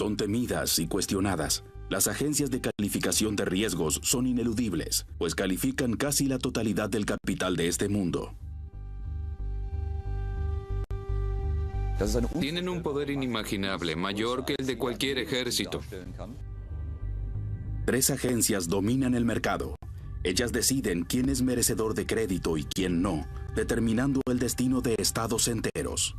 Son temidas y cuestionadas. Las agencias de calificación de riesgos son ineludibles, pues califican casi la totalidad del capital de este mundo. Tienen un poder inimaginable, mayor que el de cualquier ejército. 3 agencias dominan el mercado. Ellas deciden quién es merecedor de crédito y quién no, determinando el destino de estados enteros.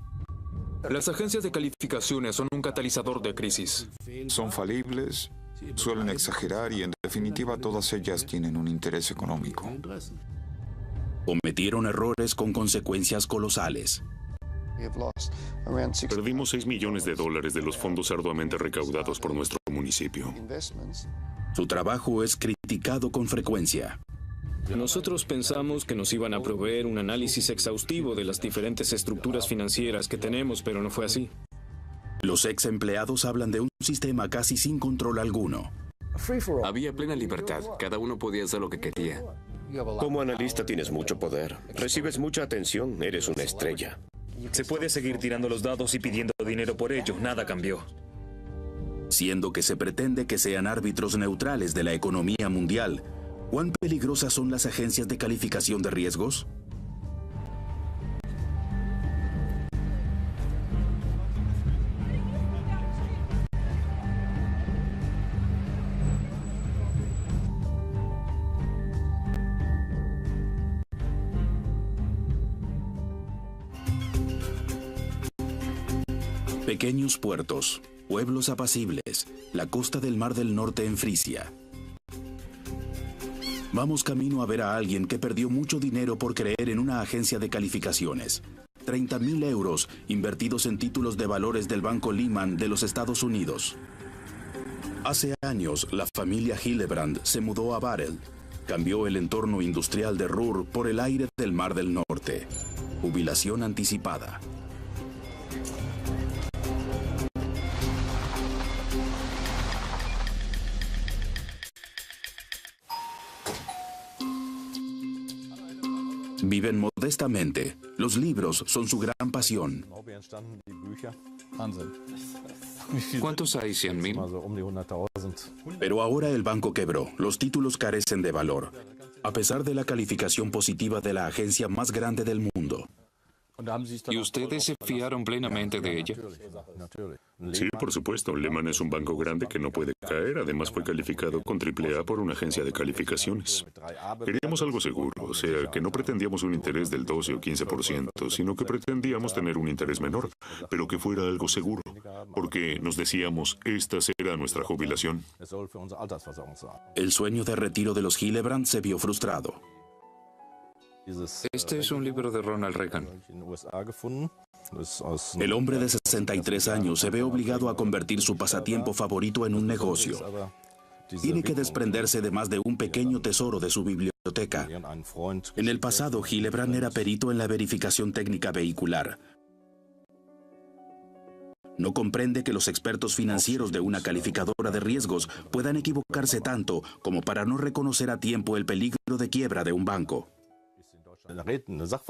Las agencias de calificaciones son un catalizador de crisis. Son falibles, suelen exagerar y en definitiva todas ellas tienen un interés económico. Cometieron errores con consecuencias colosales. Perdimos $6 millones de los fondos arduamente recaudados por nuestro municipio. Su trabajo es criticado con frecuencia. Nosotros pensamos que nos iban a proveer un análisis exhaustivo de las diferentes estructuras financieras que tenemos, pero no fue así. Los ex empleados hablan de un sistema casi sin control alguno. Había plena libertad, cada uno podía hacer lo que quería. Como analista tienes mucho poder, recibes mucha atención, eres una estrella. Se puede seguir tirando los dados y pidiendo dinero por ello, nada cambió. Siendo que se pretende que sean árbitros neutrales de la economía mundial, ¿cuán peligrosas son las agencias de calificación de riesgos? Pequeños puertos, pueblos apacibles, la costa del Mar del Norte en Frisia. Vamos camino a ver a alguien que perdió mucho dinero por creer en una agencia de calificaciones. 30.000 euros invertidos en títulos de valores del Banco Lehman de los Estados Unidos. Hace años, la familia Hillebrand se mudó a Barel. Cambió el entorno industrial de Ruhr por el aire del Mar del Norte. Jubilación anticipada. Viven modestamente. Los libros son su gran pasión. ¿Cuántos hay? ¿100.000? Pero ahora el banco quebró. Los títulos carecen de valor, a pesar de la calificación positiva de la agencia más grande del mundo. ¿Y ustedes se fiaron plenamente de ella? Sí, por supuesto. Lehman es un banco grande que no puede caer. Además fue calificado con AAA por una agencia de calificaciones. Queríamos algo seguro, o sea, que no pretendíamos un interés del 12 o 15%, sino que pretendíamos tener un interés menor, pero que fuera algo seguro, porque nos decíamos, esta será nuestra jubilación. El sueño de retiro de los Hillebrand se vio frustrado. Este es un libro de Ronald Reagan. El hombre de 63 años se ve obligado a convertir su pasatiempo favorito en un negocio. Tiene que desprenderse de más de un pequeño tesoro de su biblioteca. En el pasado, Hillebrand era perito en la verificación técnica vehicular. No comprende que los expertos financieros de una calificadora de riesgos puedan equivocarse tanto como para no reconocer a tiempo el peligro de quiebra de un banco.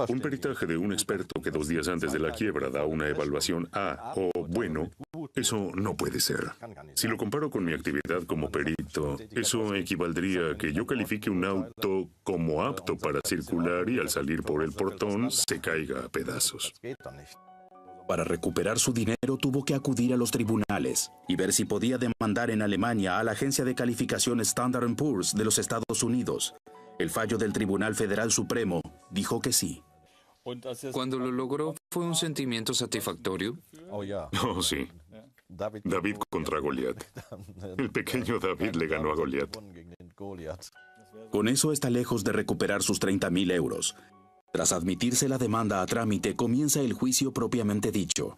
Un peritaje de un experto que 2 días antes de la quiebra da una evaluación A o bueno, eso no puede ser. Si lo comparo con mi actividad como perito, eso equivaldría a que yo califique un auto como apto para circular y al salir por el portón se caiga a pedazos. Para recuperar su dinero tuvo que acudir a los tribunales y ver si podía demandar en Alemania a la agencia de calificación Standard & Poor's de los Estados Unidos. El fallo del Tribunal Federal Supremo dijo que sí. Cuando lo logró, ¿fue un sentimiento satisfactorio? Oh, sí. David contra Goliat. El pequeño David le ganó a Goliat. Con eso está lejos de recuperar sus 30.000 euros. Tras admitirse la demanda a trámite, comienza el juicio propiamente dicho.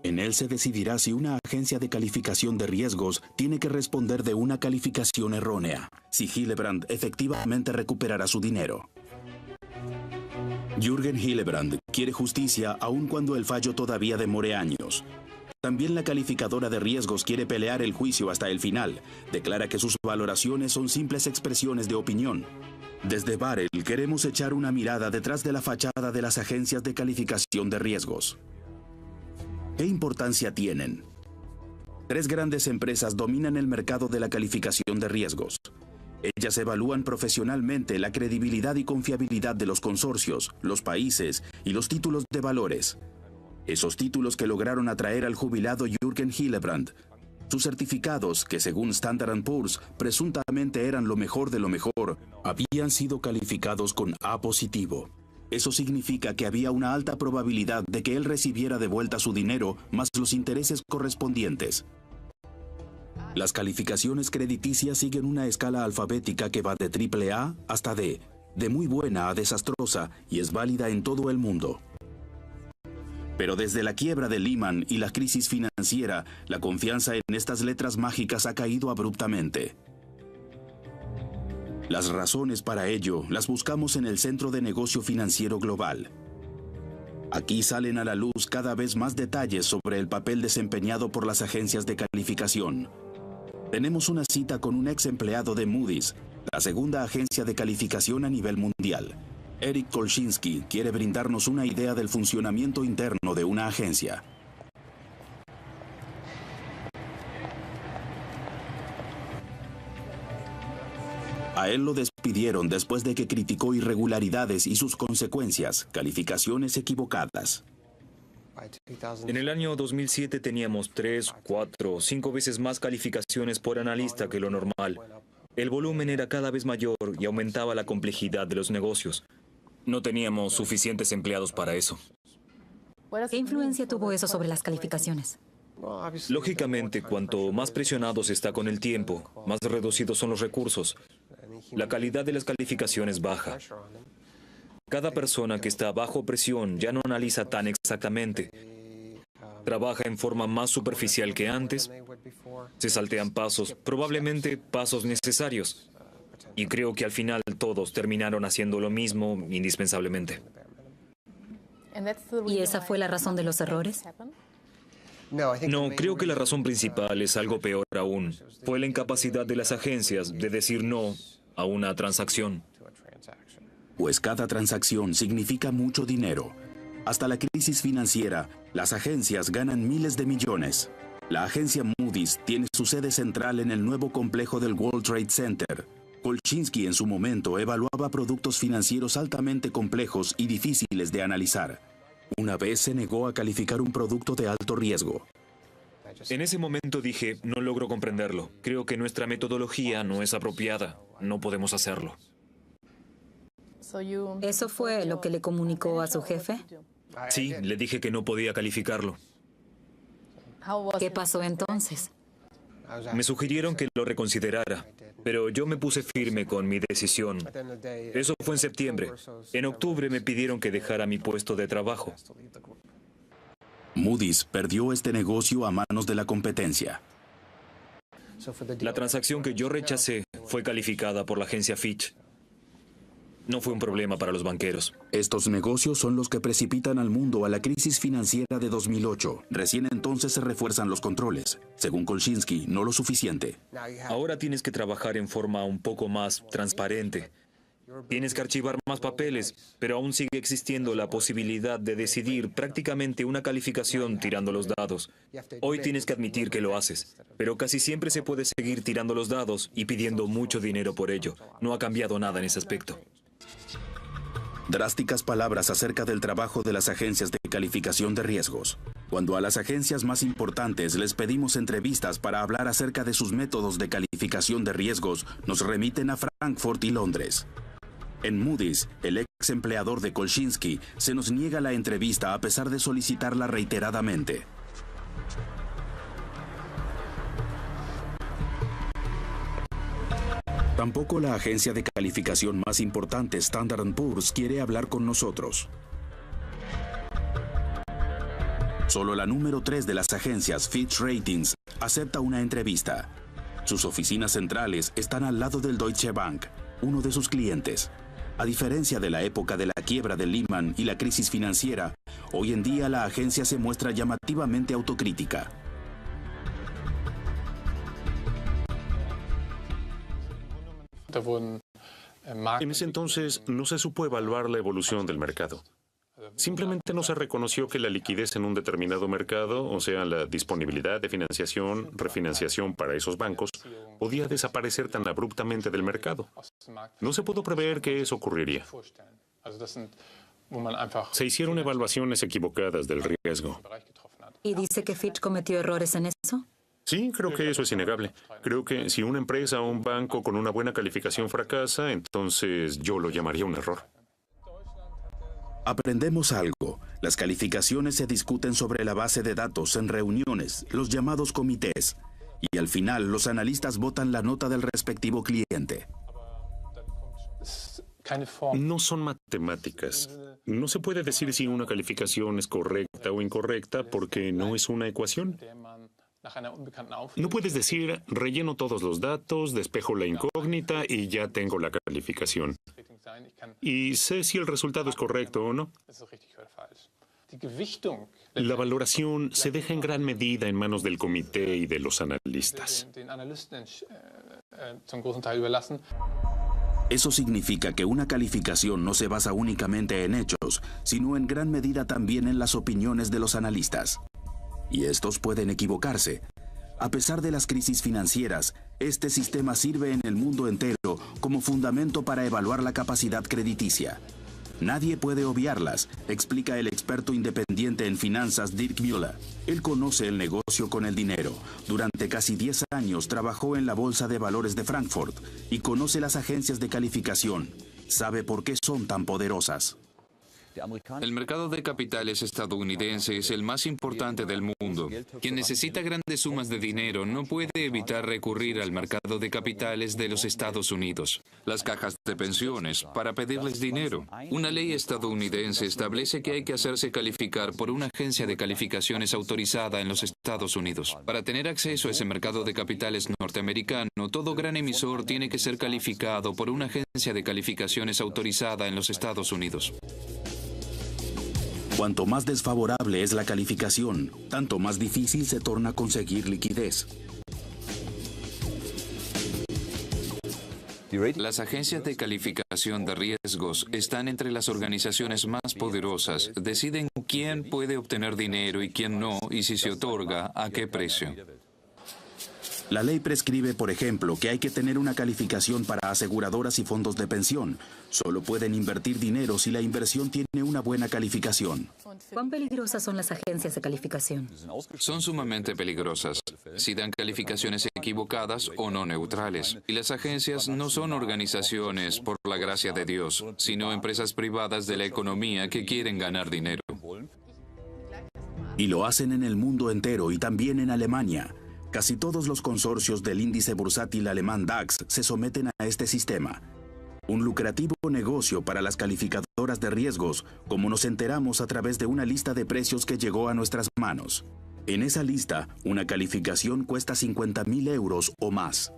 En él se decidirá si una agencia de calificación de riesgos tiene que responder de una calificación errónea, si Hillebrand efectivamente recuperará su dinero. Jürgen Hillebrand quiere justicia aun cuando el fallo todavía demore años. También la calificadora de riesgos quiere pelear el juicio hasta el final. Declara que sus valoraciones son simples expresiones de opinión. Desde Barel queremos echar una mirada detrás de la fachada de las agencias de calificación de riesgos. ¿Qué importancia tienen? Tres grandes empresas dominan el mercado de la calificación de riesgos. Ellas evalúan profesionalmente la credibilidad y confiabilidad de los consorcios, los países y los títulos de valores. Esos títulos que lograron atraer al jubilado Jürgen Hillebrand. Sus certificados, que según Standard & Poor's presuntamente eran lo mejor de lo mejor, habían sido calificados con A positivo. Eso significa que había una alta probabilidad de que él recibiera de vuelta su dinero más los intereses correspondientes. Las calificaciones crediticias siguen una escala alfabética que va de AAA hasta D, de muy buena a desastrosa, y es válida en todo el mundo. Pero desde la quiebra de Lehman y la crisis financiera, la confianza en estas letras mágicas ha caído abruptamente. Las razones para ello las buscamos en el Centro de Negocio Financiero Global. Aquí salen a la luz cada vez más detalles sobre el papel desempeñado por las agencias de calificación. Tenemos una cita con un ex empleado de Moody's, la segunda agencia de calificación a nivel mundial. Eric Kolchinsky quiere brindarnos una idea del funcionamiento interno de una agencia. A él lo despidieron después de que criticó irregularidades y sus consecuencias, calificaciones equivocadas. En el año 2007 teníamos 3, 4, 5 veces más calificaciones por analista que lo normal. El volumen era cada vez mayor y aumentaba la complejidad de los negocios. No teníamos suficientes empleados para eso. ¿Qué influencia tuvo eso sobre las calificaciones? Lógicamente, cuanto más presionado se está con el tiempo, más reducidos son los recursos. La calidad de las calificaciones baja. Cada persona que está bajo presión ya no analiza tan exactamente. Trabaja en forma más superficial que antes. Se saltean pasos, probablemente pasos necesarios. Y creo que al final todos terminaron haciendo lo mismo indispensablemente. ¿Y esa fue la razón de los errores? No, creo que la razón principal es algo peor aún. Fue la incapacidad de las agencias de decir no a una transacción. Pues cada transacción significa mucho dinero. Hasta la crisis financiera, las agencias ganan miles de millones. La agencia Moody's tiene su sede central en el nuevo complejo del World Trade Center. Kolchinsky en su momento evaluaba productos financieros altamente complejos y difíciles de analizar. Una vez se negó a calificar un producto de alto riesgo. En ese momento dije, no logro comprenderlo. Creo que nuestra metodología no es apropiada. No podemos hacerlo. ¿Eso fue lo que le comunicó a su jefe? Sí, le dije que no podía calificarlo. ¿Qué pasó entonces? Me sugirieron que lo reconsiderara, pero yo me puse firme con mi decisión. Eso fue en septiembre. En octubre me pidieron que dejara mi puesto de trabajo. Moody's perdió este negocio a manos de la competencia. La transacción que yo rechacé fue calificada por la agencia Fitch. No fue un problema para los banqueros. Estos negocios son los que precipitan al mundo a la crisis financiera de 2008. Recién entonces se refuerzan los controles. Según Kolchinsky, no lo suficiente. Ahora tienes que trabajar en forma un poco más transparente. Tienes que archivar más papeles, pero aún sigue existiendo la posibilidad de decidir prácticamente una calificación tirando los dados. Hoy tienes que admitir que lo haces, pero casi siempre se puede seguir tirando los dados y pidiendo mucho dinero por ello. No ha cambiado nada en ese aspecto. Drásticas palabras acerca del trabajo de las agencias de calificación de riesgos. Cuando a las agencias más importantes les pedimos entrevistas para hablar acerca de sus métodos de calificación de riesgos, nos remiten a Frankfurt y Londres. En Moody's, el ex empleador de Kolchinsky se nos niega la entrevista a pesar de solicitarla reiteradamente. Tampoco la agencia de calificación más importante, Standard & Poor's, quiere hablar con nosotros. Solo la número 3 de las agencias, Fitch Ratings, acepta una entrevista. Sus oficinas centrales están al lado del Deutsche Bank, uno de sus clientes. A diferencia de la época de la quiebra de Lehman y la crisis financiera, hoy en día la agencia se muestra llamativamente autocrítica. En ese entonces no se supo evaluar la evolución del mercado. Simplemente no se reconoció que la liquidez en un determinado mercado, o sea, la disponibilidad de financiación, refinanciación para esos bancos, podía desaparecer tan abruptamente del mercado. No se pudo prever que eso ocurriría. Se hicieron evaluaciones equivocadas del riesgo. ¿Y dice que Fitch cometió errores en eso? Sí, creo que eso es innegable. Creo que si una empresa o un banco con una buena calificación fracasa, entonces yo lo llamaría un error. Aprendemos algo. Las calificaciones se discuten sobre la base de datos en reuniones, los llamados comités, y al final los analistas votan la nota del respectivo cliente. No son matemáticas. No se puede decir si una calificación es correcta o incorrecta porque no es una ecuación. No puedes decir, relleno todos los datos, despejo la incógnita y ya tengo la calificación. Y sé si el resultado es correcto o no. La valoración se deja en gran medida en manos del comité y de los analistas. Eso significa que una calificación no se basa únicamente en hechos, sino en gran medida también en las opiniones de los analistas. Y estos pueden equivocarse. A pesar de las crisis financieras, este sistema sirve en el mundo entero como fundamento para evaluar la capacidad crediticia. Nadie puede obviarlas, explica el experto independiente en finanzas Dirk Müller. Él conoce el negocio con el dinero. Durante casi 10 años trabajó en la Bolsa de Valores de Frankfurt y conoce las agencias de calificación. Sabe por qué son tan poderosas. El mercado de capitales estadounidense es el más importante del mundo. Quien necesita grandes sumas de dinero no puede evitar recurrir al mercado de capitales de los Estados Unidos, las cajas de pensiones, para pedirles dinero. Una ley estadounidense establece que hay que hacerse calificar por una agencia de calificaciones autorizada en los Estados Unidos. Para tener acceso a ese mercado de capitales norteamericano, todo gran emisor tiene que ser calificado por una agencia de calificaciones autorizada en los Estados Unidos. Cuanto más desfavorable es la calificación, tanto más difícil se torna conseguir liquidez. Las agencias de calificación de riesgos están entre las organizaciones más poderosas. Deciden quién puede obtener dinero y quién no, y si se otorga, a qué precio. La ley prescribe, por ejemplo, que hay que tener una calificación para aseguradoras y fondos de pensión. Solo pueden invertir dinero si la inversión tiene una buena calificación. ¿Cuán peligrosas son las agencias de calificación? Son sumamente peligrosas si dan calificaciones equivocadas o no neutrales. Y las agencias no son organizaciones por la gracia de Dios, sino empresas privadas de la economía que quieren ganar dinero. Y lo hacen en el mundo entero y también en Alemania. Casi todos los consorcios del índice bursátil alemán DAX se someten a este sistema. Un lucrativo negocio para las calificadoras de riesgos, como nos enteramos a través de una lista de precios que llegó a nuestras manos. En esa lista, una calificación cuesta 50.000 euros o más.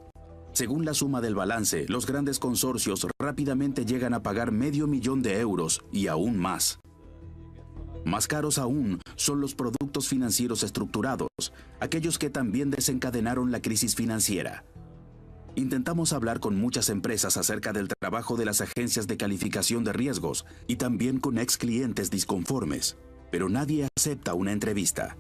Según la suma del balance, los grandes consorcios rápidamente llegan a pagar $500.000 de euros y aún más. Más caros aún son los productos financieros estructurados, aquellos que también desencadenaron la crisis financiera. Intentamos hablar con muchas empresas acerca del trabajo de las agencias de calificación de riesgos y también con ex clientes disconformes, pero nadie acepta una entrevista.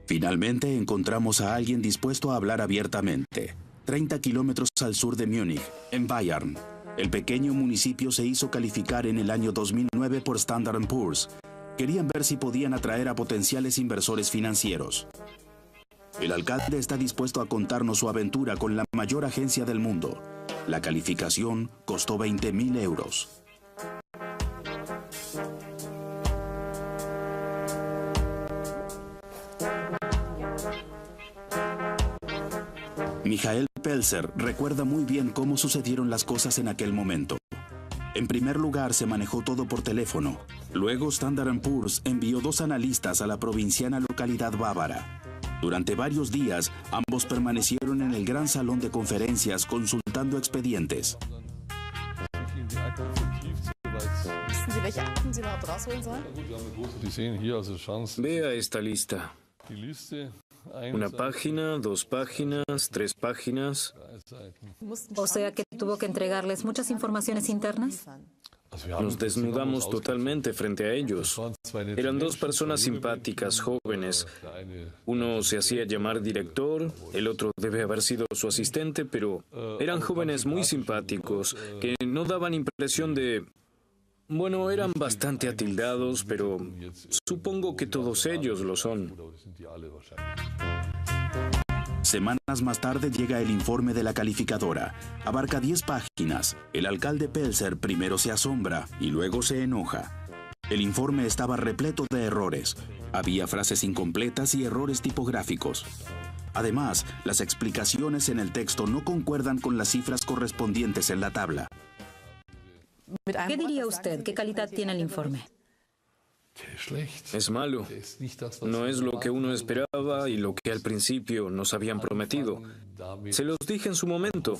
Finalmente encontramos a alguien dispuesto a hablar abiertamente. 30 kilómetros al sur de Múnich, en Bayern. El pequeño municipio se hizo calificar en el año 2009 por Standard & Poor's. Querían ver si podían atraer a potenciales inversores financieros. El alcalde está dispuesto a contarnos su aventura con la mayor agencia del mundo. La calificación costó 20.000 euros. Michael Pelzer recuerda muy bien cómo sucedieron las cosas en aquel momento. En primer lugar, se manejó todo por teléfono. Luego, Standard & Poor's envió 2 analistas a la provinciana localidad bávara. Durante varios días, ambos permanecieron en el gran salón de conferencias consultando expedientes. Vea esta lista. Una página, 2 páginas, 3 páginas. O sea que tuvo que entregarles muchas informaciones internas. Nos desnudamos totalmente frente a ellos. Eran 2 personas simpáticas, jóvenes. Uno se hacía llamar director, el otro debe haber sido su asistente, pero eran jóvenes muy simpáticos, que no daban impresión de... Bueno, eran bastante atildados, pero supongo que todos ellos lo son. Semanas más tarde llega el informe de la calificadora. Abarca 10 páginas. El alcalde Pelzer primero se asombra y luego se enoja. El informe estaba repleto de errores. Había frases incompletas y errores tipográficos. Además, las explicaciones en el texto no concuerdan con las cifras correspondientes en la tabla. ¿Qué diría usted? ¿Qué calidad tiene el informe? Es malo. No es lo que uno esperaba y lo que al principio nos habían prometido. Se los dije en su momento.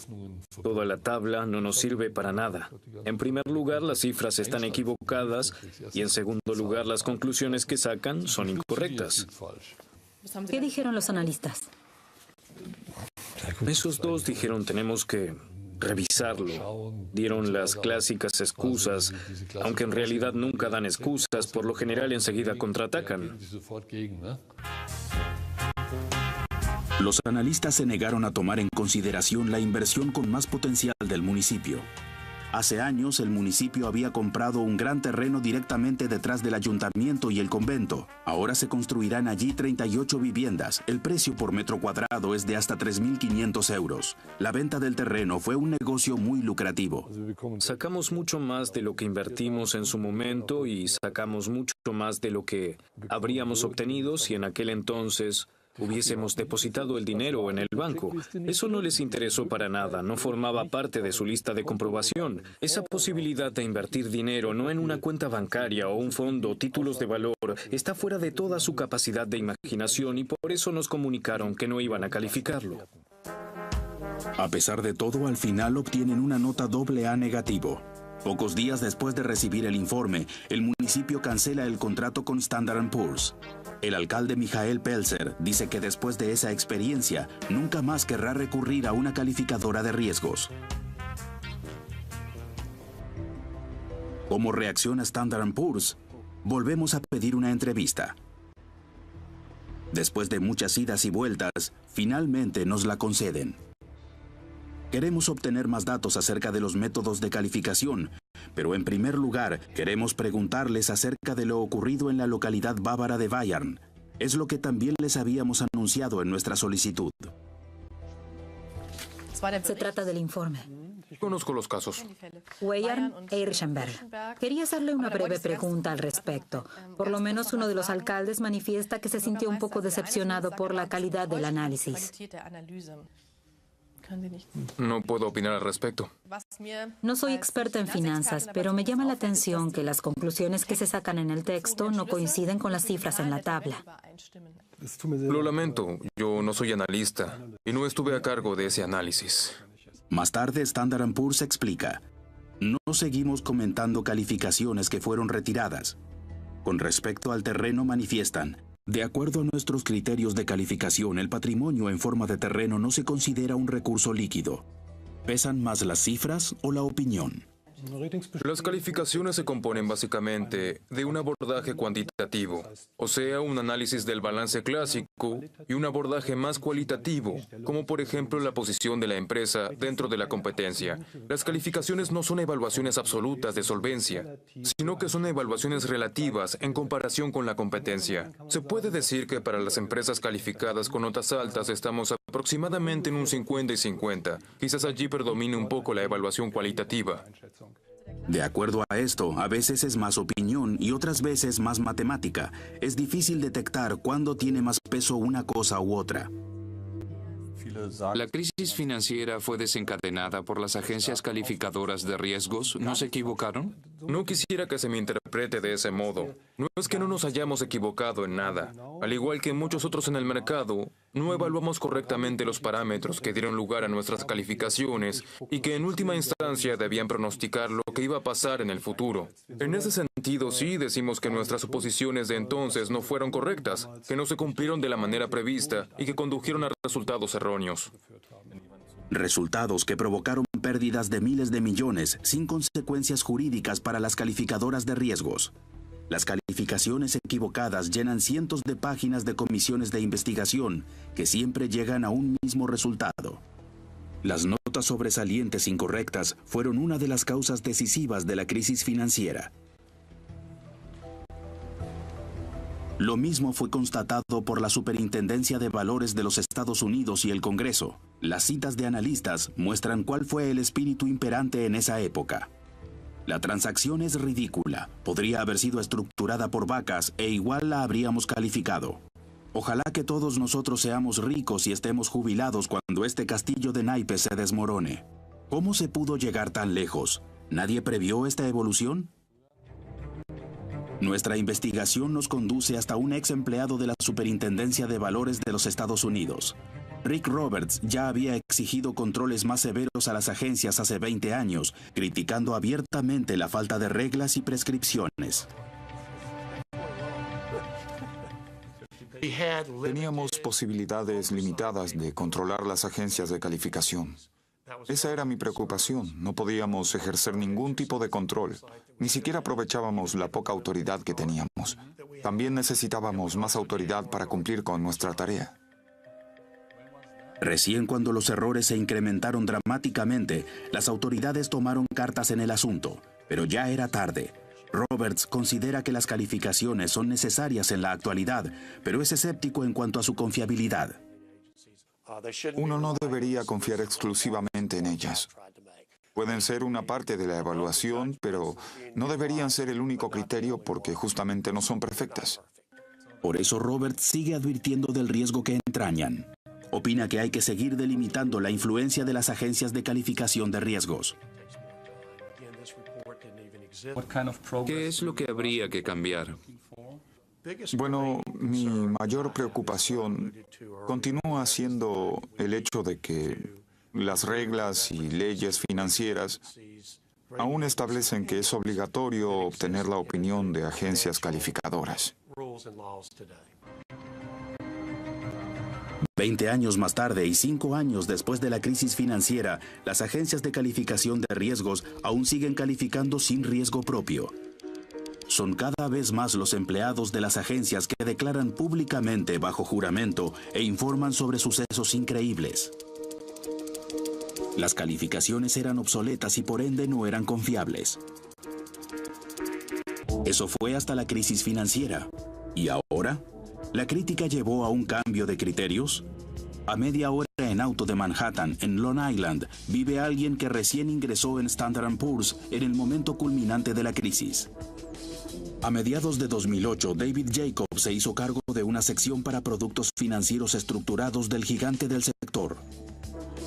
Toda la tabla no nos sirve para nada. En primer lugar, las cifras están equivocadas y en segundo lugar, las conclusiones que sacan son incorrectas. ¿Qué dijeron los analistas? Esos 2 dijeron tenemos que revisarlo. Dieron las clásicas excusas, aunque en realidad nunca dan excusas, por lo general enseguida contraatacan. Los analistas se negaron a tomar en consideración la inversión con más potencial del municipio. Hace años, el municipio había comprado un gran terreno directamente detrás del ayuntamiento y el convento. Ahora se construirán allí 38 viviendas. El precio por metro cuadrado es de hasta 3.500 euros. La venta del terreno fue un negocio muy lucrativo. Sacamos mucho más de lo que invertimos en su momento y sacamos mucho más de lo que habríamos obtenido si en aquel entonces hubiésemos depositado el dinero en el banco. Eso no les interesó para nada, no formaba parte de su lista de comprobación. Esa posibilidad de invertir dinero no en una cuenta bancaria o un fondo, títulos de valor, está fuera de toda su capacidad de imaginación y por eso nos comunicaron que no iban a calificarlo. A pesar de todo, al final obtienen una nota AA negativo. Pocos días después de recibir el informe, el municipio cancela el contrato con Standard & Poor's. El alcalde Michael Pelzer dice que después de esa experiencia, nunca más querrá recurrir a una calificadora de riesgos. ¿Cómo reacciona Standard & Poor's? Volvemos a pedir una entrevista. Después de muchas idas y vueltas, finalmente nos la conceden. Queremos obtener más datos acerca de los métodos de calificación, pero en primer lugar queremos preguntarles acerca de lo ocurrido en la localidad bávara de Bayern. Es lo que también les habíamos anunciado en nuestra solicitud. Se trata del informe. Conozco los casos. Weyern e Irschenberg. Quería hacerle una breve pregunta al respecto. Por lo menos uno de los alcaldes manifiesta que se sintió un poco decepcionado por la calidad del análisis. No puedo opinar al respecto. No soy experta en finanzas, pero me llama la atención que las conclusiones que se sacan en el texto no coinciden con las cifras en la tabla. Lo lamento, yo no soy analista y no estuve a cargo de ese análisis. Más tarde, Standard & Poor's explica: no seguimos comentando calificaciones que fueron retiradas. Con respecto al terreno, manifiestan: de acuerdo a nuestros criterios de calificación, el patrimonio en forma de terreno no se considera un recurso líquido. ¿Pesan más las cifras o la opinión? Las calificaciones se componen básicamente de un abordaje cuantitativo, o sea, un análisis del balance clásico, y un abordaje más cualitativo, como por ejemplo la posición de la empresa dentro de la competencia. Las calificaciones no son evaluaciones absolutas de solvencia, sino que son evaluaciones relativas en comparación con la competencia. Se puede decir que para las empresas calificadas con notas altas estamos aproximadamente en un 50 y 50. Quizás allí predomine un poco la evaluación cualitativa. De acuerdo a esto, a veces es más opinión y otras veces más matemática. Es difícil detectar cuándo tiene más peso una cosa u otra. La crisis financiera fue desencadenada por las agencias calificadoras de riesgos. ¿No se equivocaron? No quisiera que se me interprete de ese modo. No es que no nos hayamos equivocado en nada. Al igual que muchos otros en el mercado, no evaluamos correctamente los parámetros que dieron lugar a nuestras calificaciones y que en última instancia debían pronosticar lo que iba a pasar en el futuro. En ese sentido, sí decimos que nuestras suposiciones de entonces no fueron correctas, que no se cumplieron de la manera prevista y que condujeron a resultados erróneos. Resultados que provocaron pérdidas de miles de millones sin consecuencias jurídicas para las calificadoras de riesgos. Las calificaciones equivocadas llenan cientos de páginas de comisiones de investigación que siempre llegan a un mismo resultado. Las notas sobresalientes incorrectas fueron una de las causas decisivas de la crisis financiera. Lo mismo fue constatado por la Superintendencia de Valores de los Estados Unidos y el Congreso. Las citas de analistas muestran cuál fue el espíritu imperante en esa época. La transacción es ridícula, podría haber sido estructurada por vacas e igual la habríamos calificado. Ojalá que todos nosotros seamos ricos y estemos jubilados cuando este castillo de naipes se desmorone. ¿Cómo se pudo llegar tan lejos? ¿Nadie previó esta evolución? Nuestra investigación nos conduce hasta un ex empleado de la Superintendencia de Valores de los Estados Unidos. Rick Roberts ya había exigido controles más severos a las agencias hace 20 años, criticando abiertamente la falta de reglas y prescripciones. Teníamos posibilidades limitadas de controlar las agencias de calificación. Esa era mi preocupación. No podíamos ejercer ningún tipo de control. Ni siquiera aprovechábamos la poca autoridad que teníamos. También necesitábamos más autoridad para cumplir con nuestra tarea. Recién cuando los errores se incrementaron dramáticamente, las autoridades tomaron cartas en el asunto, pero ya era tarde. Roberts considera que las calificaciones son necesarias en la actualidad, pero es escéptico en cuanto a su confiabilidad. Uno no debería confiar exclusivamente en ellas. Pueden ser una parte de la evaluación, pero no deberían ser el único criterio porque justamente no son perfectas. Por eso Roberts sigue advirtiendo del riesgo que entrañan. Opina que hay que seguir delimitando la influencia de las agencias de calificación de riesgos. ¿Qué es lo que habría que cambiar? Bueno, mi mayor preocupación continúa siendo el hecho de que las reglas y leyes financieras aún establecen que es obligatorio obtener la opinión de agencias calificadoras. 20 años más tarde y 5 años después de la crisis financiera, las agencias de calificación de riesgos aún siguen calificando sin riesgo propio. Son cada vez más los empleados de las agencias que declaran públicamente bajo juramento e informan sobre sucesos increíbles. Las calificaciones eran obsoletas y por ende no eran confiables. Eso fue hasta la crisis financiera. ¿Y ahora? ¿La crítica llevó a un cambio de criterios? A media hora en auto de Manhattan, en Long Island, vive alguien que recién ingresó en Standard & Poor's en el momento culminante de la crisis. A mediados de 2008, David Jacobs se hizo cargo de una sección para productos financieros estructurados del gigante del sector.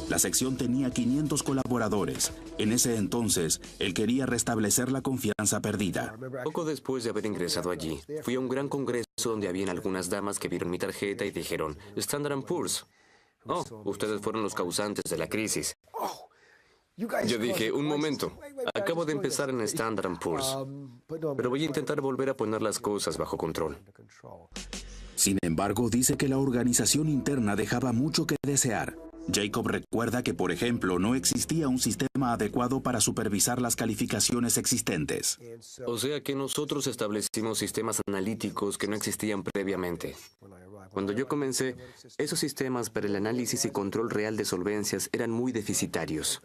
La sección tenía 500 colaboradores. En ese entonces, él quería restablecer la confianza perdida. Poco después de haber ingresado allí, fui a un gran congreso donde habían algunas damas que vieron mi tarjeta y dijeron, Standard & Poor's. Oh, ustedes fueron los causantes de la crisis. Yo dije, un momento, acabo de empezar en Standard & Poor's, pero voy a intentar volver a poner las cosas bajo control. Sin embargo, dice que la organización interna dejaba mucho que desear. Jacob recuerda que, por ejemplo, no existía un sistema adecuado para supervisar las calificaciones existentes. O sea que nosotros establecimos sistemas analíticos que no existían previamente. Cuando yo comencé, esos sistemas para el análisis y control real de solvencias eran muy deficitarios.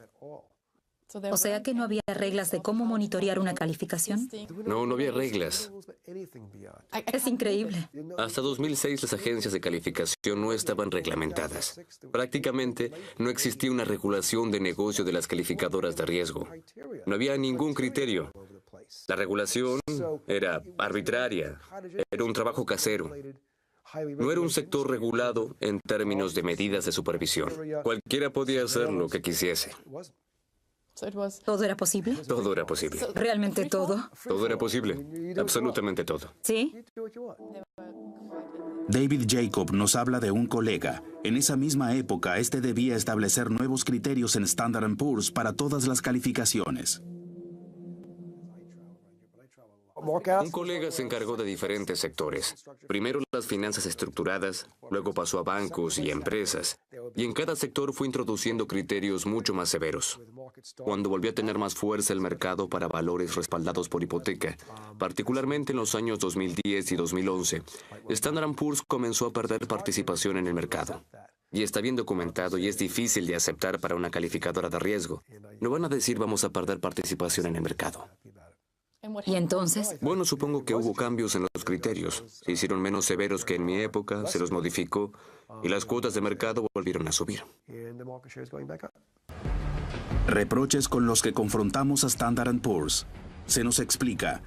O sea que no había reglas de cómo monitorear una calificación. No había reglas. Es increíble. Hasta 2006 las agencias de calificación no estaban reglamentadas. Prácticamente no existía una regulación de negocio de las calificadoras de riesgo. No había ningún criterio. La regulación era arbitraria, era un trabajo casero. No era un sector regulado en términos de medidas de supervisión. Cualquiera podía hacer lo que quisiese. ¿Todo era posible? Todo era posible. ¿Realmente todo? Todo era posible. Absolutamente todo. ¿Sí? David Jacob nos habla de un colega. En esa misma época, este debía establecer nuevos criterios en Standard & Poor's para todas las calificaciones. Un colega se encargó de diferentes sectores. Primero las finanzas estructuradas, luego pasó a bancos y empresas. Y en cada sector fue introduciendo criterios mucho más severos. Cuando volvió a tener más fuerza el mercado para valores respaldados por hipoteca, particularmente en los años 2010 y 2011, Standard & Poor's comenzó a perder participación en el mercado. Y está bien documentado y es difícil de aceptar para una calificadora de riesgo. No van a decir vamos a perder participación en el mercado. ¿Y entonces? Bueno, supongo que hubo cambios en los criterios. Se hicieron menos severos que en mi época, se los modificó y las cuotas de mercado volvieron a subir. Reproches con los que confrontamos a Standard & Poor's. Se nos explica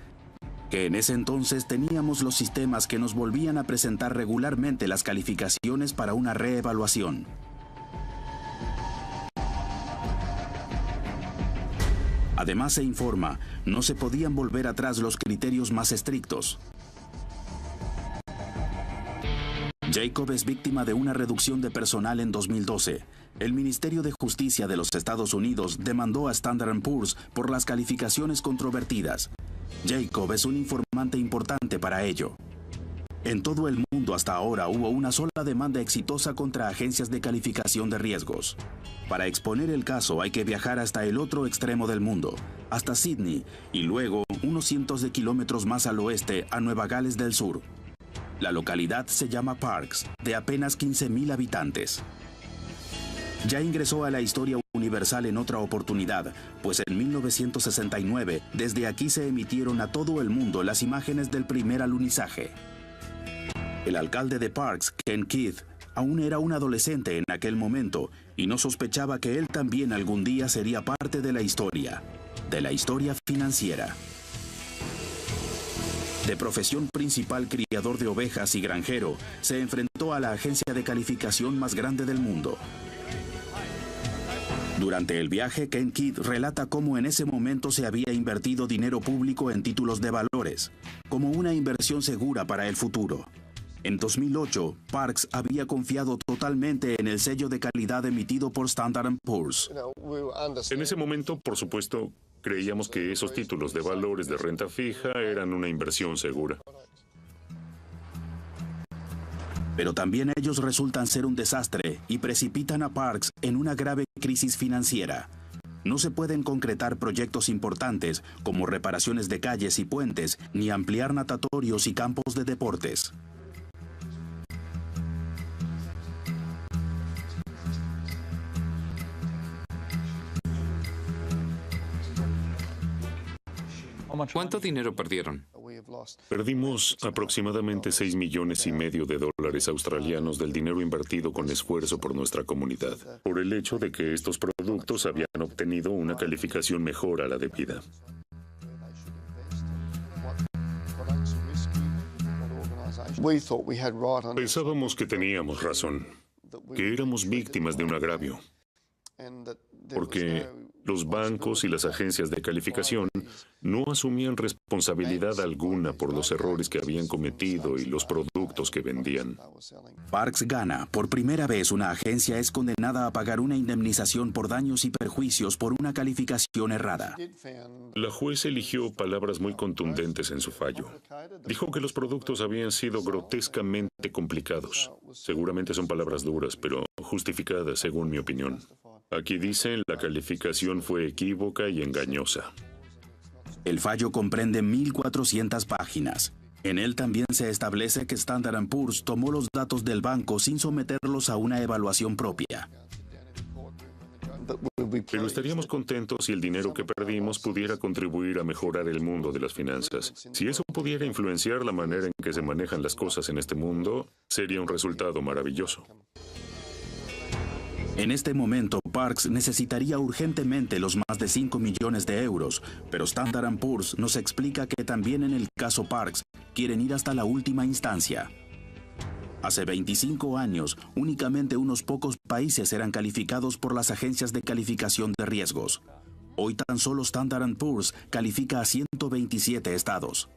que en ese entonces teníamos los sistemas que nos volvían a presentar regularmente las calificaciones para una reevaluación. Además se informa, no se podían volver atrás los criterios más estrictos. Jacob es víctima de una reducción de personal en 2012. El Ministerio de Justicia de los Estados Unidos demandó a Standard & Poor's por las calificaciones controvertidas. Jacob es un informante importante para ello. En todo el mundo hasta ahora hubo una sola demanda exitosa contra agencias de calificación de riesgos. Para exponer el caso hay que viajar hasta el otro extremo del mundo, hasta Sydney, y luego unos cientos de kilómetros más al oeste a Nueva Gales del Sur. La localidad se llama Parkes, de apenas 15,000 habitantes. Ya ingresó a la historia universal en otra oportunidad, pues en 1969 desde aquí se emitieron a todo el mundo las imágenes del primer alunizaje. El alcalde de Parkes, Ken Keith, aún era un adolescente en aquel momento y no sospechaba que él también algún día sería parte de la historia financiera. De profesión principal criador de ovejas y granjero, se enfrentó a la agencia de calificación más grande del mundo. Durante el viaje, Ken Keith relata cómo en ese momento se había invertido dinero público en títulos de valores, como una inversión segura para el futuro. En 2008, Parkes había confiado totalmente en el sello de calidad emitido por Standard & Poor's. En ese momento, por supuesto, creíamos que esos títulos de valores de renta fija eran una inversión segura. Pero también ellos resultan ser un desastre y precipitan a Parkes en una grave crisis financiera. No se pueden concretar proyectos importantes como reparaciones de calles y puentes, ni ampliar natatorios y campos de deportes. ¿Cuánto dinero perdieron? Perdimos aproximadamente 6,5 millones de dólares australianos del dinero invertido con esfuerzo por nuestra comunidad, por el hecho de que estos productos habían obtenido una calificación mejor a la debida. Pensábamos que teníamos razón, que éramos víctimas de un agravio, porque los bancos y las agencias de calificación no asumían responsabilidad alguna por los errores que habían cometido y los productos que vendían. Parkes gana. Por primera vez, una agencia es condenada a pagar una indemnización por daños y perjuicios por una calificación errada. La juez eligió palabras muy contundentes en su fallo. Dijo que los productos habían sido grotescamente complicados. Seguramente son palabras duras, pero justificadas según mi opinión. Aquí dice, la calificación fue equívoca y engañosa. El fallo comprende 1,400 páginas. En él también se establece que Standard & Poor's tomó los datos del banco sin someterlos a una evaluación propia. Pero estaríamos contentos si el dinero que perdimos pudiera contribuir a mejorar el mundo de las finanzas. Si eso pudiera influenciar la manera en que se manejan las cosas en este mundo, sería un resultado maravilloso. En este momento, Parkes necesitaría urgentemente los más de 5 millones de euros, pero Standard & Poor's nos explica que también en el caso Parkes quieren ir hasta la última instancia. Hace 25 años, únicamente unos pocos países eran calificados por las agencias de calificación de riesgos. Hoy tan solo Standard & Poor's califica a 127 estados.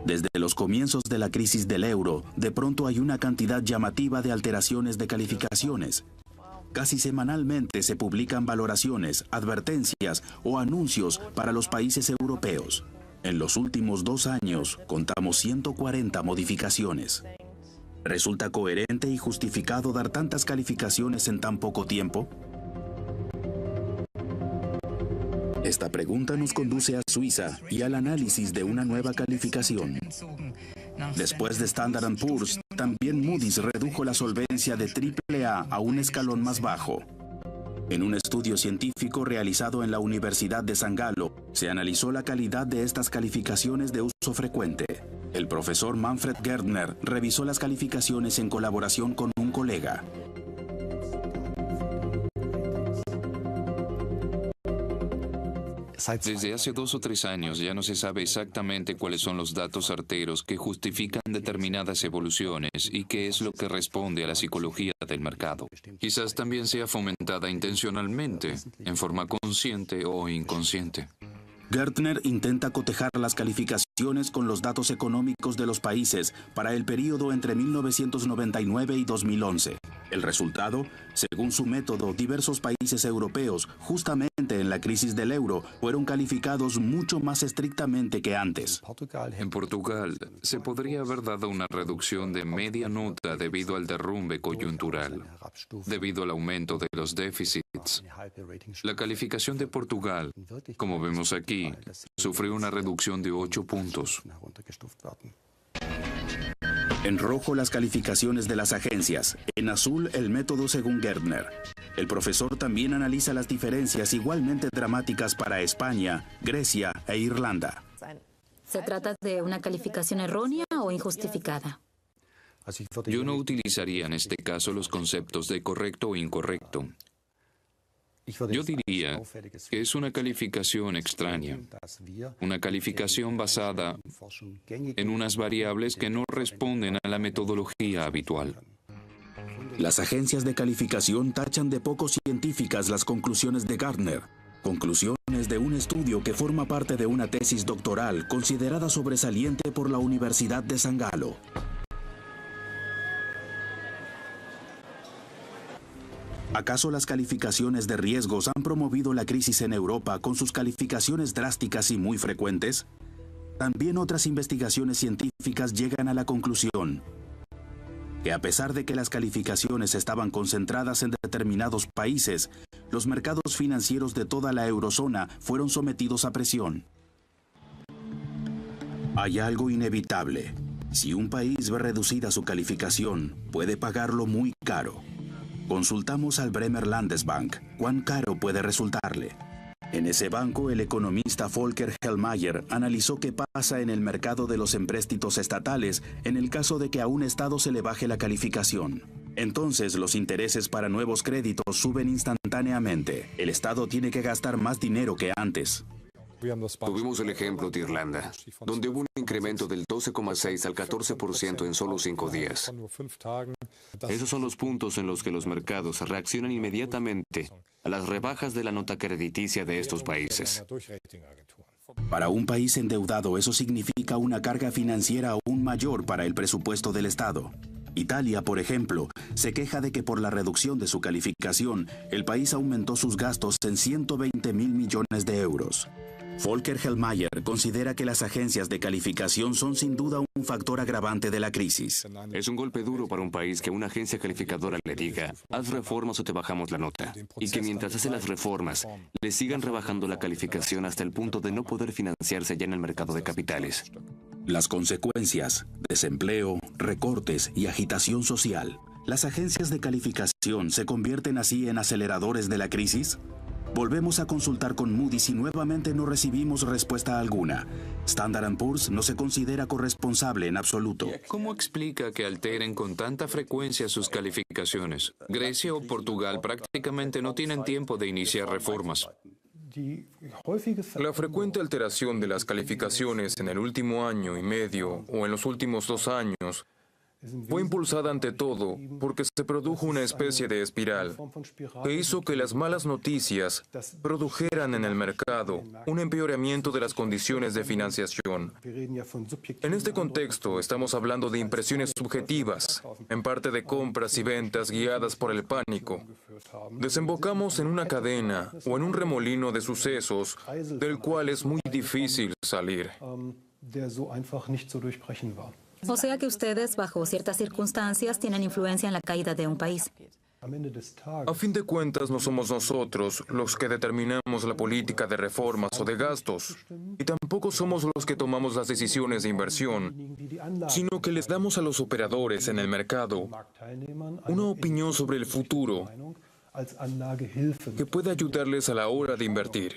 Desde los comienzos de la crisis del euro, de pronto hay una cantidad llamativa de alteraciones de calificaciones. Casi semanalmente se publican valoraciones, advertencias o anuncios para los países europeos. En los últimos 2 años, contamos 140 modificaciones. ¿Resulta coherente y justificado dar tantas calificaciones en tan poco tiempo? Esta pregunta nos conduce a Suiza y al análisis de una nueva calificación. Después de Standard & Poor's, también Moody's redujo la solvencia de AAA a un escalón más bajo. En un estudio científico realizado en la Universidad de San Galo, se analizó la calidad de estas calificaciones de uso frecuente. El profesor Manfred Gärtner revisó las calificaciones en colaboración con un colega. Desde hace 2 o 3 años ya no se sabe exactamente cuáles son los datos certeros que justifican determinadas evoluciones y qué es lo que responde a la psicología del mercado. Quizás también sea fomentada intencionalmente, en forma consciente o inconsciente. Gärtner intenta cotejar las calificaciones con los datos económicos de los países para el período entre 1999 y 2011. El resultado, según su método, diversos países europeos, justamente en la crisis del euro, fueron calificados mucho más estrictamente que antes. En Portugal, se podría haber dado una reducción de media nota debido al derrumbe coyuntural, debido al aumento de los déficits. La calificación de Portugal, como vemos aquí, sufrió una reducción de 8 puntos. En rojo las calificaciones de las agencias, en azul el método según Gärtner. El profesor también analiza las diferencias igualmente dramáticas para España, Grecia e Irlanda. ¿Se trata de una calificación errónea o injustificada? Yo no utilizaría en este caso los conceptos de correcto o incorrecto. Yo diría que es una calificación extraña, una calificación basada en unas variables que no responden a la metodología habitual. Las agencias de calificación tachan de poco científicas las conclusiones de Gärtner, conclusiones de un estudio que forma parte de una tesis doctoral considerada sobresaliente por la Universidad de San Galo. ¿Acaso las calificaciones de riesgos han promovido la crisis en Europa con sus calificaciones drásticas y muy frecuentes? También otras investigaciones científicas llegan a la conclusión que a pesar de que las calificaciones estaban concentradas en determinados países, los mercados financieros de toda la eurozona fueron sometidos a presión. Hay algo inevitable. Si un país ve reducida su calificación, puede pagarlo muy caro. Consultamos al Bremer Landesbank. ¿Cuán caro puede resultarle? En ese banco, el economista Volker Hellmayer analizó qué pasa en el mercado de los empréstitos estatales en el caso de que a un estado se le baje la calificación. Entonces, los intereses para nuevos créditos suben instantáneamente. El estado tiene que gastar más dinero que antes. Tuvimos el ejemplo de Irlanda, donde hubo un incremento del 12,6 al 14% en solo 5 días. Esos son los puntos en los que los mercados reaccionan inmediatamente a las rebajas de la nota crediticia de estos países. Para un país endeudado, eso significa una carga financiera aún mayor para el presupuesto del Estado. Italia, por ejemplo, se queja de que por la reducción de su calificación, el país aumentó sus gastos en 120.000 millones de euros. Volker Hellmayer considera que las agencias de calificación son sin duda un factor agravante de la crisis. Es un golpe duro para un país que una agencia calificadora le diga, haz reformas o te bajamos la nota, y que mientras hace las reformas, le sigan rebajando la calificación hasta el punto de no poder financiarse ya en el mercado de capitales. Las consecuencias, desempleo, recortes y agitación social. ¿Las agencias de calificación se convierten así en aceleradores de la crisis? Volvemos a consultar con Moody's y nuevamente no recibimos respuesta alguna. Standard & Poor's no se considera corresponsable en absoluto. ¿Cómo explica que alteren con tanta frecuencia sus calificaciones? Grecia o Portugal prácticamente no tienen tiempo de iniciar reformas. La frecuente alteración de las calificaciones en el último año y medio o en los últimos 2 años fue impulsada ante todo porque se produjo una especie de espiral que hizo que las malas noticias produjeran en el mercado un empeoramiento de las condiciones de financiación. En este contexto estamos hablando de impresiones subjetivas, en parte de compras y ventas guiadas por el pánico. Desembocamos en una cadena o en un remolino de sucesos del cual es muy difícil salir. O sea que ustedes, bajo ciertas circunstancias, tienen influencia en la caída de un país. A fin de cuentas, no somos nosotros los que determinamos la política de reformas o de gastos, y tampoco somos los que tomamos las decisiones de inversión, sino que les damos a los operadores en el mercado una opinión sobre el futuro que puede ayudarles a la hora de invertir.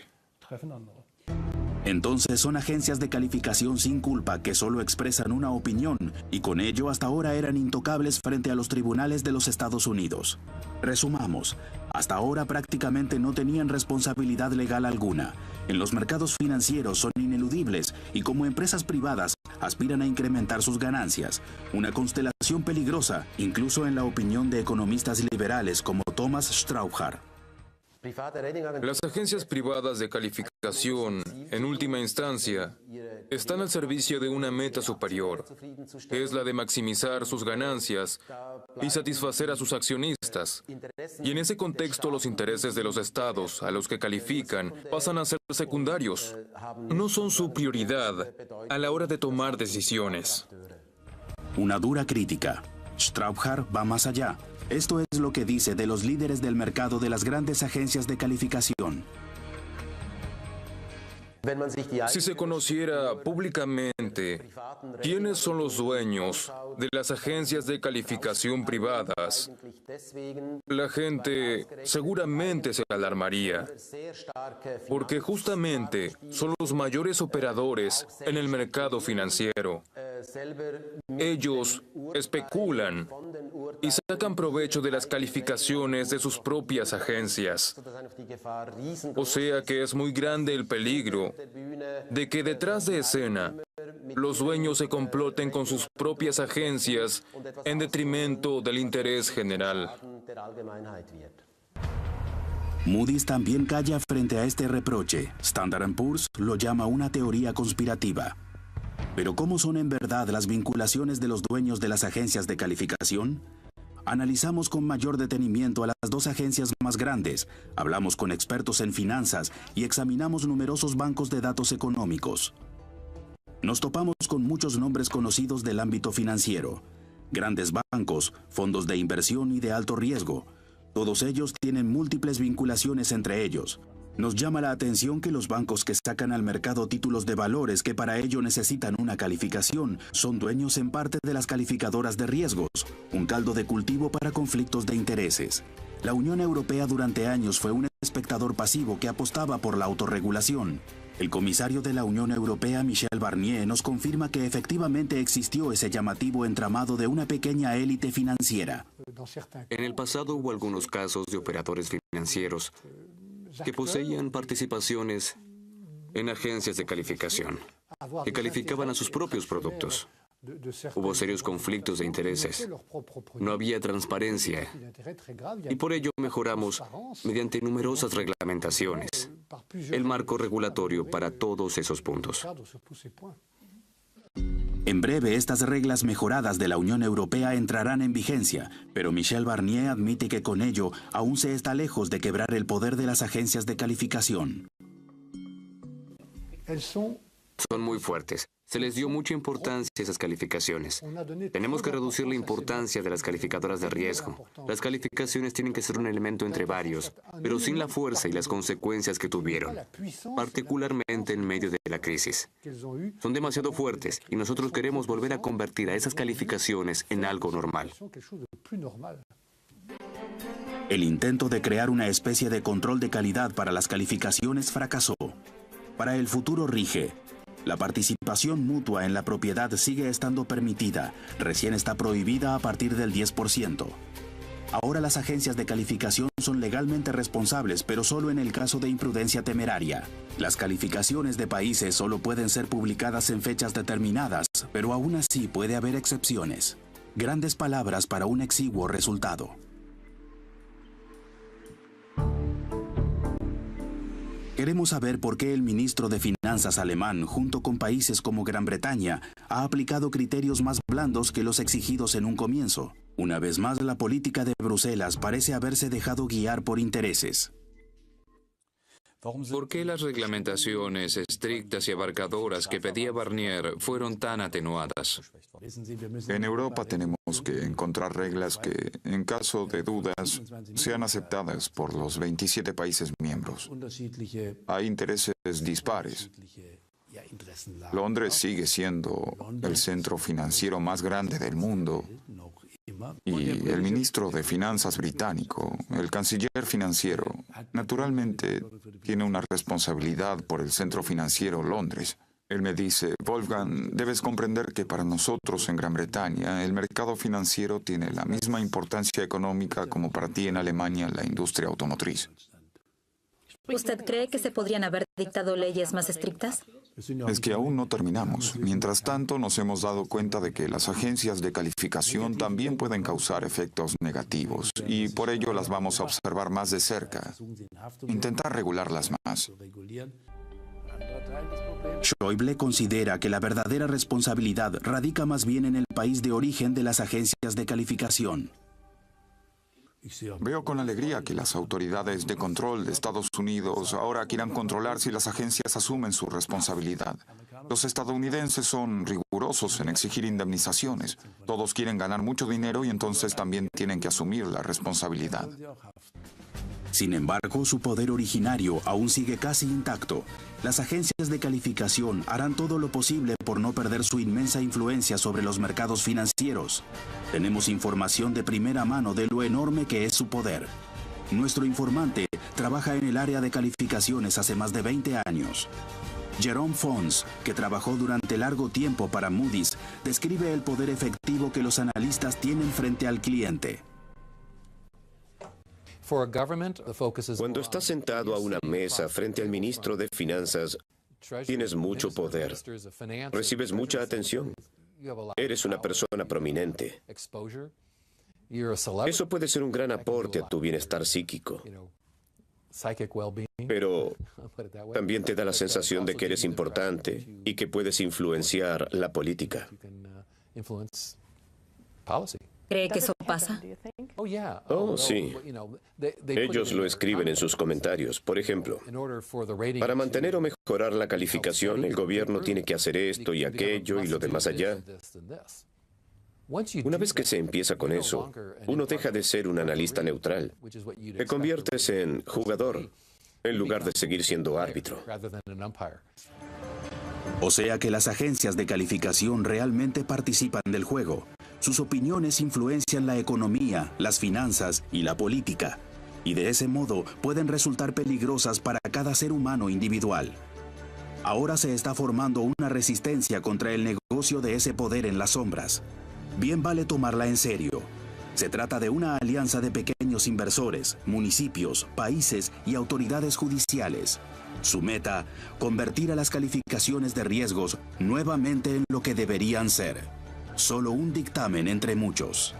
Entonces son agencias de calificación sin culpa que solo expresan una opinión y con ello hasta ahora eran intocables frente a los tribunales de los Estados Unidos. Resumamos, hasta ahora prácticamente no tenían responsabilidad legal alguna. En los mercados financieros son ineludibles y como empresas privadas aspiran a incrementar sus ganancias. Una constelación peligrosa, incluso en la opinión de economistas liberales como Thomas Strauchar. Las agencias privadas de calificación, en última instancia, están al servicio de una meta superior, que es la de maximizar sus ganancias y satisfacer a sus accionistas. Y en ese contexto, los intereses de los estados a los que califican pasan a ser secundarios. No son su prioridad a la hora de tomar decisiones. Una dura crítica. Strauchar va más allá. Esto es lo que dice de los líderes del mercado de las grandes agencias de calificación. Si se conociera públicamente quiénes son los dueños de las agencias de calificación privadas, la gente seguramente se alarmaría, porque justamente son los mayores operadores en el mercado financiero. Ellos especulan y sacan provecho de las calificaciones de sus propias agencias. O sea que es muy grande el peligro de que detrás de escena los dueños se comploten con sus propias agencias en detrimento del interés general. Moody's también calla frente a este reproche. Standard & Poor's lo llama una teoría conspirativa. Pero ¿cómo son en verdad las vinculaciones de los dueños de las agencias de calificación? Analizamos con mayor detenimiento a las 2 agencias más grandes, hablamos con expertos en finanzas y examinamos numerosos bancos de datos económicos. Nos topamos con muchos nombres conocidos del ámbito financiero, grandes bancos, fondos de inversión y de alto riesgo. Todos ellos tienen múltiples vinculaciones entre ellos. Nos llama la atención que los bancos que sacan al mercado títulos de valores que para ello necesitan una calificación son dueños en parte de las calificadoras de riesgos, un caldo de cultivo para conflictos de intereses. La Unión Europea durante años fue un espectador pasivo que apostaba por la autorregulación. El comisario de la Unión Europea, Michel Barnier, nos confirma que efectivamente existió ese llamativo entramado de una pequeña élite financiera. En el pasado hubo algunos casos de operadores financieros que poseían participaciones en agencias de calificación, que calificaban a sus propios productos. Hubo serios conflictos de intereses. No había transparencia. Y por ello mejoramos, mediante numerosas reglamentaciones, el marco regulatorio para todos esos puntos. En breve, estas reglas mejoradas de la Unión Europea entrarán en vigencia, pero Michel Barnier admite que con ello aún se está lejos de quebrar el poder de las agencias de calificación. Son muy fuertes. Se les dio mucha importancia a esas calificaciones. Tenemos que reducir la importancia de las calificadoras de riesgo. Las calificaciones tienen que ser un elemento entre varios, pero sin la fuerza y las consecuencias que tuvieron, particularmente en medio de la crisis. Son demasiado fuertes y nosotros queremos volver a convertir a esas calificaciones en algo normal. El intento de crear una especie de control de calidad para las calificaciones fracasó. Para el futuro rige. La participación mutua en la propiedad sigue estando permitida, recién está prohibida a partir del 10%. Ahora las agencias de calificación son legalmente responsables, pero solo en el caso de imprudencia temeraria. Las calificaciones de países solo pueden ser publicadas en fechas determinadas, pero aún así puede haber excepciones. Grandes palabras para un exiguo resultado. Queremos saber por qué el ministro de Finanzas alemán, junto con países como Gran Bretaña, ha aplicado criterios más blandos que los exigidos en un comienzo. Una vez más, la política de Bruselas parece haberse dejado guiar por intereses. ¿Por qué las reglamentaciones estrictas y abarcadoras que pedía Barnier fueron tan atenuadas? En Europa tenemos que encontrar reglas que, en caso de dudas, sean aceptadas por los 27 países miembros. Hay intereses dispares. Londres sigue siendo el centro financiero más grande del mundo. Y el ministro de Finanzas británico, el canciller financiero, naturalmente tiene una responsabilidad por el centro financiero Londres. Él me dice, Wolfgang, debes comprender que para nosotros en Gran Bretaña el mercado financiero tiene la misma importancia económica como para ti en Alemania la industria automotriz. ¿Usted cree que se podrían haber dictado leyes más estrictas? Es que aún no terminamos. Mientras tanto, nos hemos dado cuenta de que las agencias de calificación también pueden causar efectos negativos y por ello las vamos a observar más de cerca. Intentar regularlas más. Schäuble considera que la verdadera responsabilidad radica más bien en el país de origen de las agencias de calificación. Veo con alegría que las autoridades de control de Estados Unidos ahora quieran controlar si las agencias asumen su responsabilidad. Los estadounidenses son rigurosos en exigir indemnizaciones. Todos quieren ganar mucho dinero y entonces también tienen que asumir la responsabilidad. Sin embargo, su poder originario aún sigue casi intacto. Las agencias de calificación harán todo lo posible por no perder su inmensa influencia sobre los mercados financieros. Tenemos información de primera mano de lo enorme que es su poder. Nuestro informante trabaja en el área de calificaciones hace más de 20 años. Jerome Fons, que trabajó durante largo tiempo para Moody's, describe el poder efectivo que los analistas tienen frente al cliente. Cuando estás sentado a una mesa frente al ministro de Finanzas, tienes mucho poder. Recibes mucha atención. Eres una persona prominente. Eso puede ser un gran aporte a tu bienestar psíquico. Pero también te da la sensación de que eres importante y que puedes influenciar la política. ¿Cree que eso pasa? Oh, sí. Ellos lo escriben en sus comentarios. Por ejemplo, para mantener o mejorar la calificación, el gobierno tiene que hacer esto y aquello y lo demás allá. Una vez que se empieza con eso, uno deja de ser un analista neutral. Te conviertes en jugador en lugar de seguir siendo árbitro. O sea que las agencias de calificación realmente participan del juego. Sus opiniones influencian la economía, las finanzas y la política. Y de ese modo pueden resultar peligrosas para cada ser humano individual. Ahora se está formando una resistencia contra el negocio de ese poder en las sombras. Bien vale tomarla en serio. Se trata de una alianza de pequeños inversores, municipios, países y autoridades judiciales. Su meta, convertir a las calificaciones de riesgos nuevamente en lo que deberían ser. Solo un dictamen entre muchos.